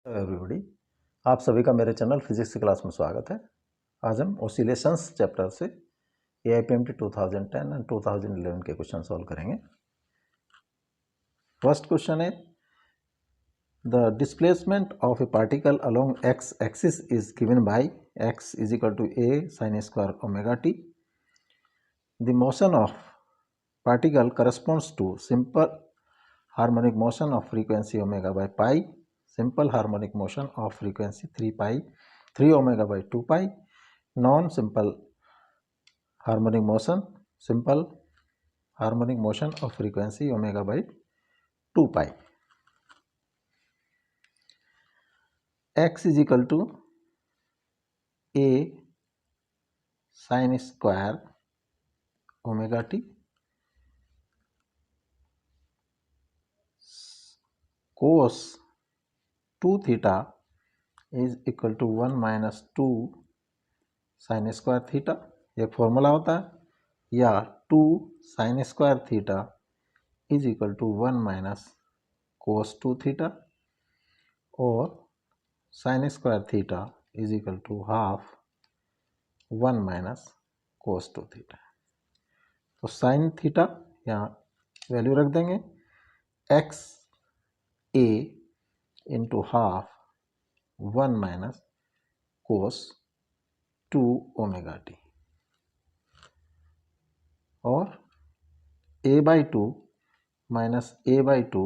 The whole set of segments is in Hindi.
एवरीबॉडी, आप सभी का मेरे चैनल फिजिक्स की क्लास में स्वागत है। आज हम ऑसिलेशंस चैप्टर से AIPMT 2010 एंड 2011 के क्वेश्चन सॉल्व करेंगे। फर्स्ट क्वेश्चन है, the displacement of a particle along X axis is given by x is equal to a sin square omega t। The motion of particle corresponds to simple harmonic motion of frequency omega by pi, simple harmonic motion of frequency 3 omega by 2 pi, non-simple harmonic motion, simple harmonic motion of frequency omega by 2 pi. X is equal to a sin square omega t cos 2 theta is equal to 1 minus 2 sin square theta। एक फॉर्मूला होता है, या 2 sin square theta is equal to 1 minus cos 2 theta, और sin square theta is equal to half 1 minus cos 2 theta। तो sin theta यहाँ वैल्यू रख देंगे, x a into half 1 minus cos 2 omega t, और a by 2 minus a by 2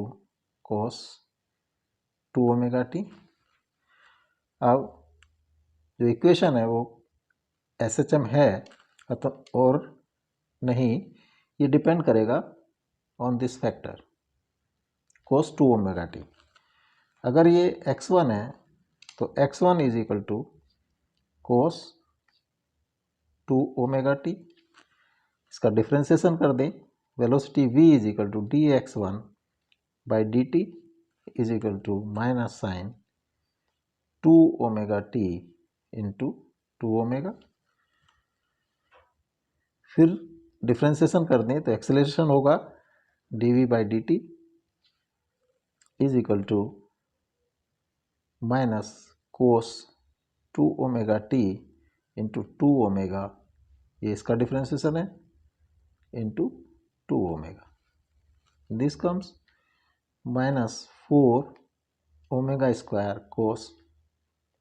cos 2 omega t. अब जो इक्वेशन है वो SHM है और नहीं, ये डिपेंड करेगा on this factor cos 2 omega T. अगर ये x1 है तो x1 is equal to cos 2 omega T. इसका डिफ्रेंसिएशन कर दें, velocity v is equal to dx1 by D T is equal to minus sine 2 omega T into 2 omega. फिर डिफ्रेंसिएशन कर दें तो एक्सेलरेशन होगा dv by D T is equal to minus cos 2 omega T into 2 omega, ये इसका डिफ्रेंसिएशन है, into 2 omega. This comes minus 4 omega square cos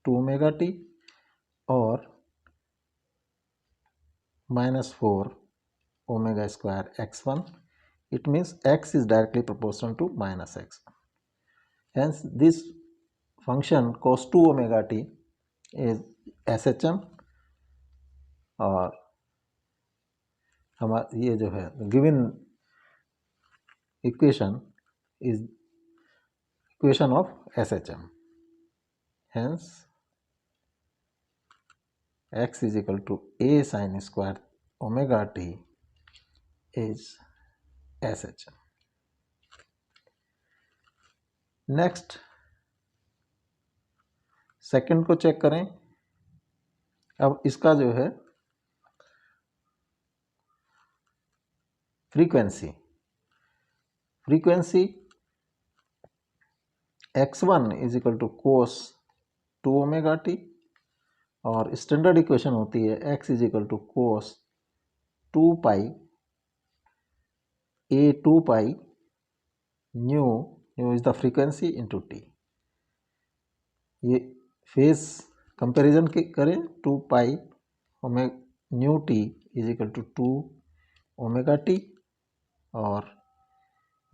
2 omega t और minus 4 omega square x1। It means x is directly proportional to minus x. Hence this function cos 2 omega t is SHM, और हमारा ये जो है given equation is equation of SHM। Hence x is equal to a sin square omega t is SHM। Next second को चेक करें। अब इसका जो है frequency x1 is equal to cos 2 omega t, और स्टैंडर्ड इक्वेशन होती है x is equal to cos 2 pi a 2 pi nu is the frequency into t. ये फेज कंपेरिजन करें, 2 pi nu t is equal to 2 omega t, और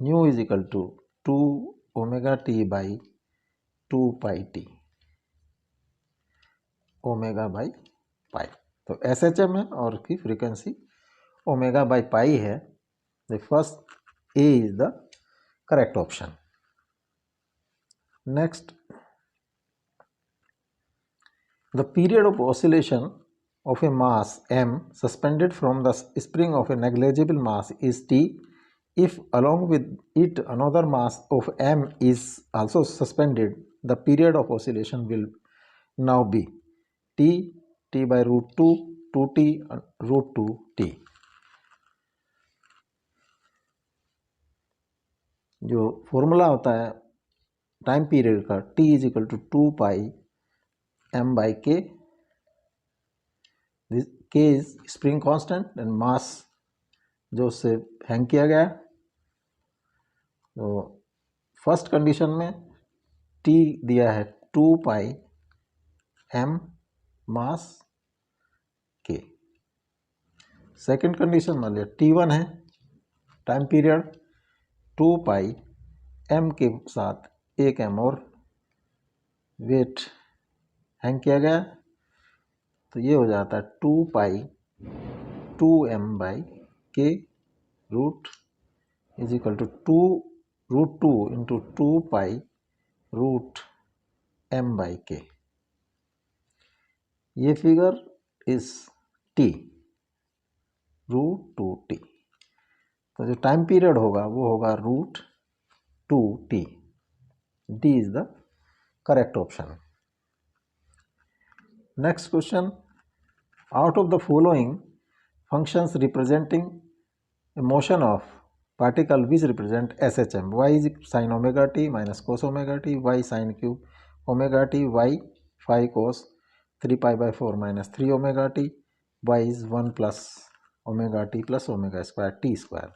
nu is equal to 2 omega t by 2 pi t, omega by pi. तो SHM है और की फ्रीक्वेंसी ओमेगा बाई पाई है। The first A is the correct option. Next, the period of oscillation of a mass m suspended from the spring of a negligible mass is t if along with it another mass of m is also suspended. The period of oscillation will now be t by root 2 2t root 2t। जो फॉर्मूला होता है टाइम पीरियड का t is equal to 2πm/k, this k is spring constant and mass जो उससे हैंग किया गया। तो फर्स्ट कंडीशन में t दिया है 2πm मास k। सेकेंड कंडीशन मान लिया t1 है, टाइम पीरियड 2πm के साथ 1m और वेट हैंग किया गया, तो ये हो जाता है 2π2m/k root is equal to 2√2 into 2π√m/k। ये फिगर इज t, √2t। तो जो टाइम पीरियड होगा वो होगा √2t। D is the correct option. Next question, out of the following functions representing a motion of particle which represent SHM, y is sin omega t minus cos omega t, y sin cube omega t, y 5 cos 3π/4 minus 3 omega t, y is 1 plus omega t plus omega square t square।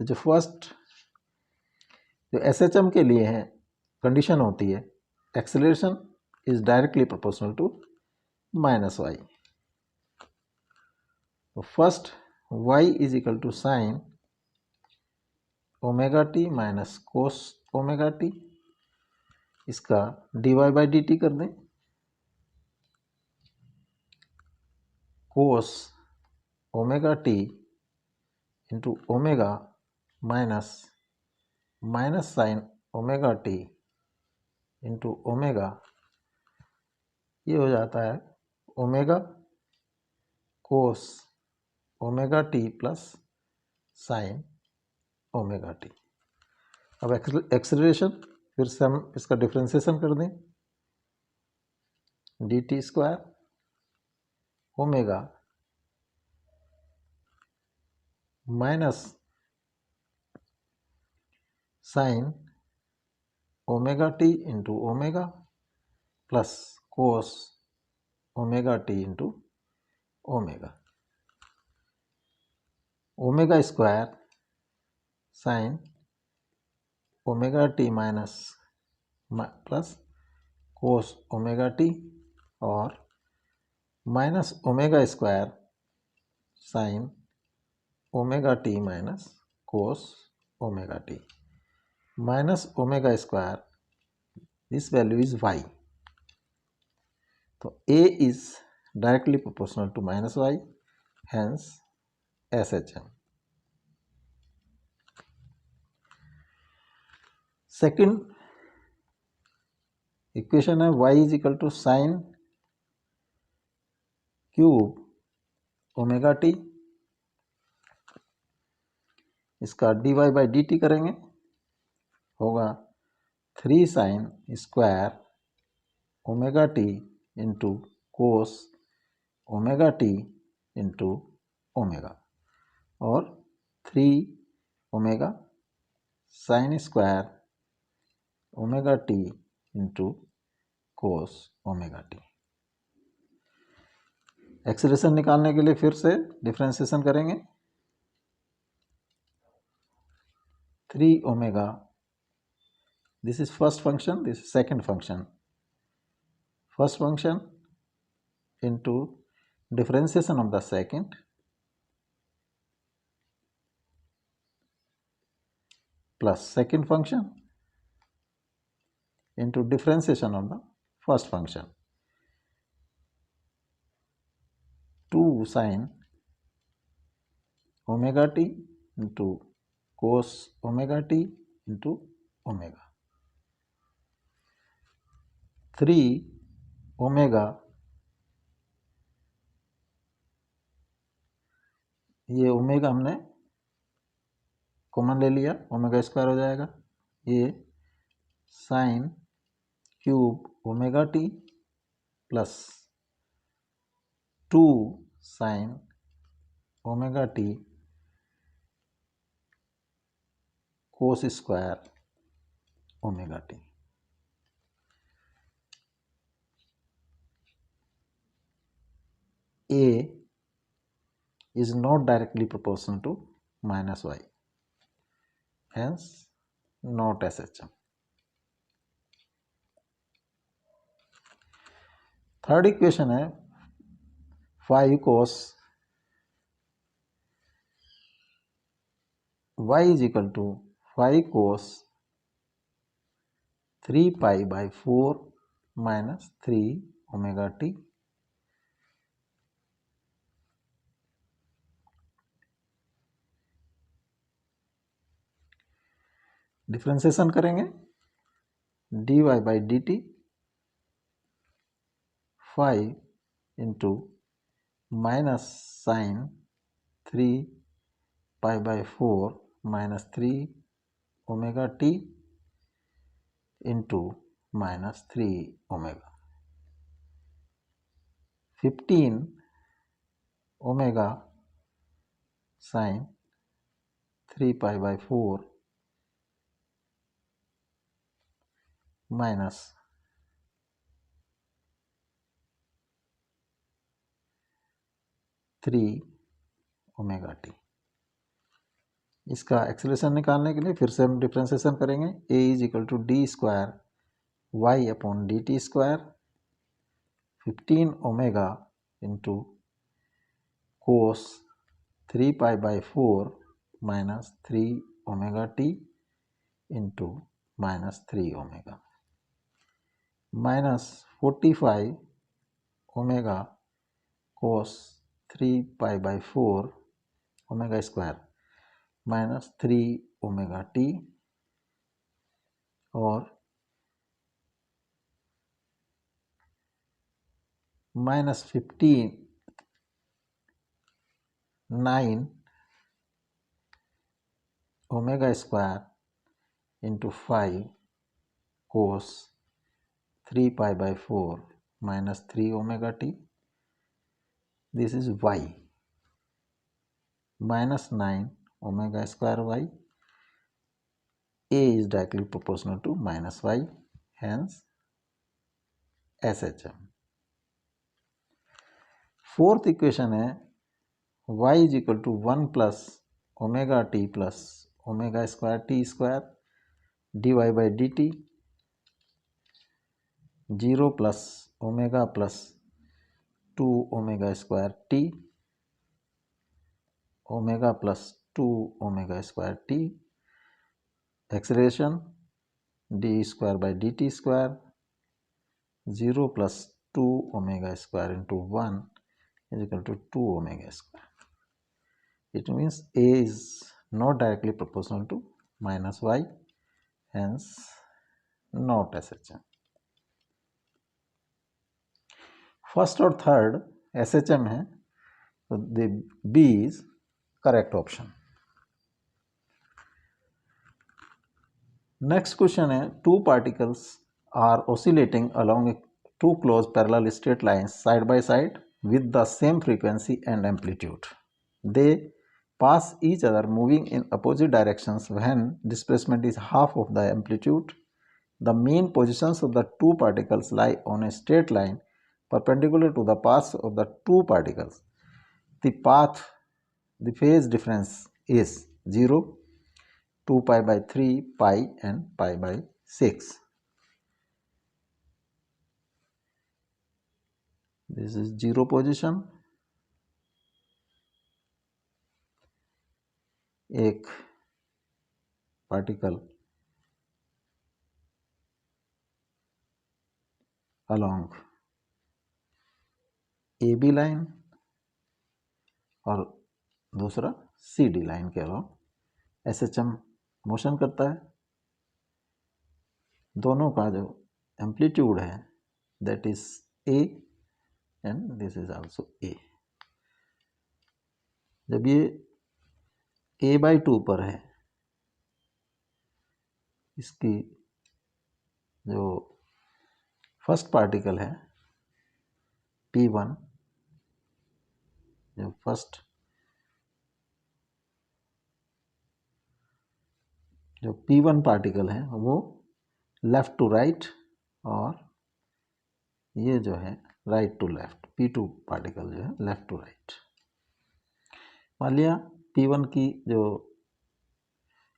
तो जो फर्स्ट जो SHM के लिए है कंडीशन होती है acceleration is directly proportional to minus y. तो first y is equal to sine omega t minus cos omega T, इसका dy/dt कर दें, cos omega T into omega minus sine omega T into omega, ये हो जाता है omega cos omega T plus sine omega t. अब एक्सेलरेशन फिर से हम इसका डिफ्रेंसिएशन कर दें, dt square omega minus sine omega T into omega plus cos omega T into omega, omega square sine omega t minus plus cos omega t और minus omega square sine omega t minus cos omega t minus omega square, this value is y। तो a is directly proportional to minus y, hence SHM। Second equation है y is equal to sine cube omega T, इसका dy/dt करेंगे, होगा 3 sine square omega T into cos omega T into omega और 3 omega sine square omega T into cos omega T. Acceleration निकालने के लिए फिर से डिफरेंशिएशन करेंगे, 3 omega, this is first function, this is second function, first function into differentiation of the second plus second function into differentiation of the first function, 2 sin omega t into cos omega t into omega, 3 omega, ये ओमेगा हमने कॉमन ले लिया, ओमेगा स्क्वायर हो जाएगा, ये sign cube omega T plus 2 sign omega T cos square omega T. A is not directly proportional to minus y, hence not SHM. Third equation है 5 cos y is equal to 5 cos 3 pi by 4 minus 3 omega t. Differentiation करेंगे dy by dt 5 into minus sin 3 pi by 4 minus 3 omega t into minus 3 omega. 15 omega sin 3 pi by 4 minus 3 omega T. इसका एक्सेलरेशन निकालने के लिए फिर से हम डिफ्रेंसिएशन करेंगे. a is equal to d square y upon d t square 15 omega into cos 3 pi by 4 minus 3 omega T into minus 3 omega minus 45 omega cos 3 pi by 4 omega square minus 3 omega t और minus 9 omega square into 5 cos 3 pi by 4 minus 3 omega t. This is y minus 9 omega square y. A is directly proportional to minus y, hence SHM. Fourth equation है y is equal to 1 plus omega t plus omega square t square dy by dt 0 plus omega plus 2 omega square t omega plus 2 omega square t. Acceleration d square by dt square 0 plus 2 omega square into 1 is equal to 2 omega square. It means A is not directly proportional to minus y, hence not SHM. First और third SHM है, so the B is correct option. Next question है, two particles are oscillating along two close parallel straight lines side by side with the same frequency and amplitude. They pass each other moving in opposite directions when displacement is half of the amplitude. The mean positions of the two particles lie on a straight line perpendicular to the paths of the two particles. The phase difference is 0, 2 pi by 3, pi and pi by 6. This is 0 position. एक पार्टिकल along AB लाइन और दूसरा CD लाइन के along SHM मोशन करता है. दोनों का जो एम्पलीट्यूड है that is A and this is also A. जब ये a/2 पर है, इसकी जो फर्स्ट पार्टिकल है P1, जो P1 पार्टिकल है वो लेफ्ट टू राइट और ये जो है right to left, P2 particle जो है लेफ्ट टू राइट। मान लिया P1 की जो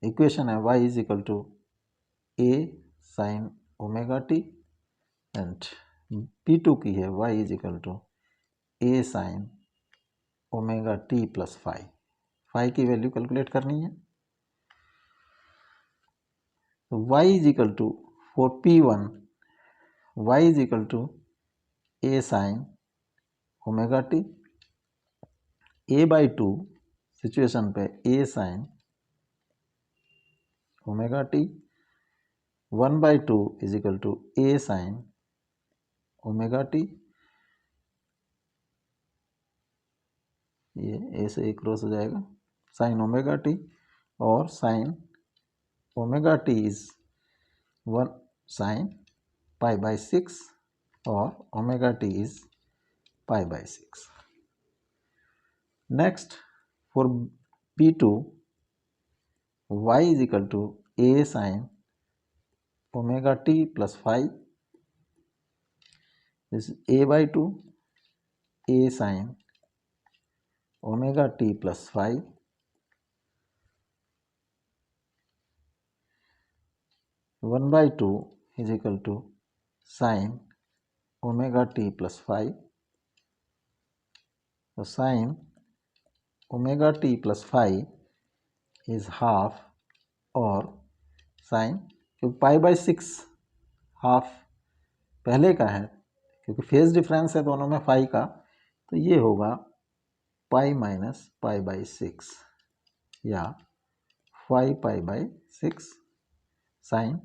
इक्वेशन है y is equal to a sine omega T and P2 की है y is equal to a sine omega T plus phi. Phi की वैल्यू कैलकुलेट करनी है। तो y is equal to for P1 y is equal to a sine omega T, a/2 situation पे a sine omega T, 1/2 is equal to a sine omega T, ये a से a क्रॉस हो जाएगा, साइन ओमेगा टी, और sine omega t is 1 sine π/6 और omega t is π/6। Next for P2 y is equal to a sine omega T plus phi, this a/2 a sine omega T plus phi, 1/2 is equal to sine omega T plus phi. तो sine omega T plus phi is half, और साइन क्योंकि π/6 हाफ पहले का है, क्योंकि फेज डिफरेंस है दोनों में फाई का, तो ये होगा पाई माइनस π/6 या 5π/6 साइन।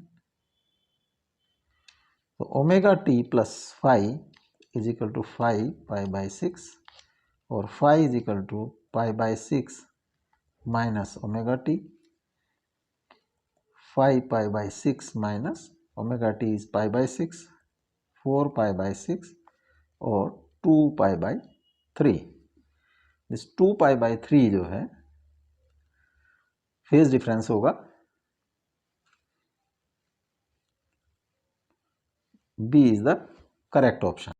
तो omega T plus phi is equal to 5π/6 और phi is equal to π/6 minus omega t, 5π/6 minus omega t is π/6, 4π/6 और 2π/3। इस 2π/3 जो है फेज डिफरेंस होगा, B is the correct option.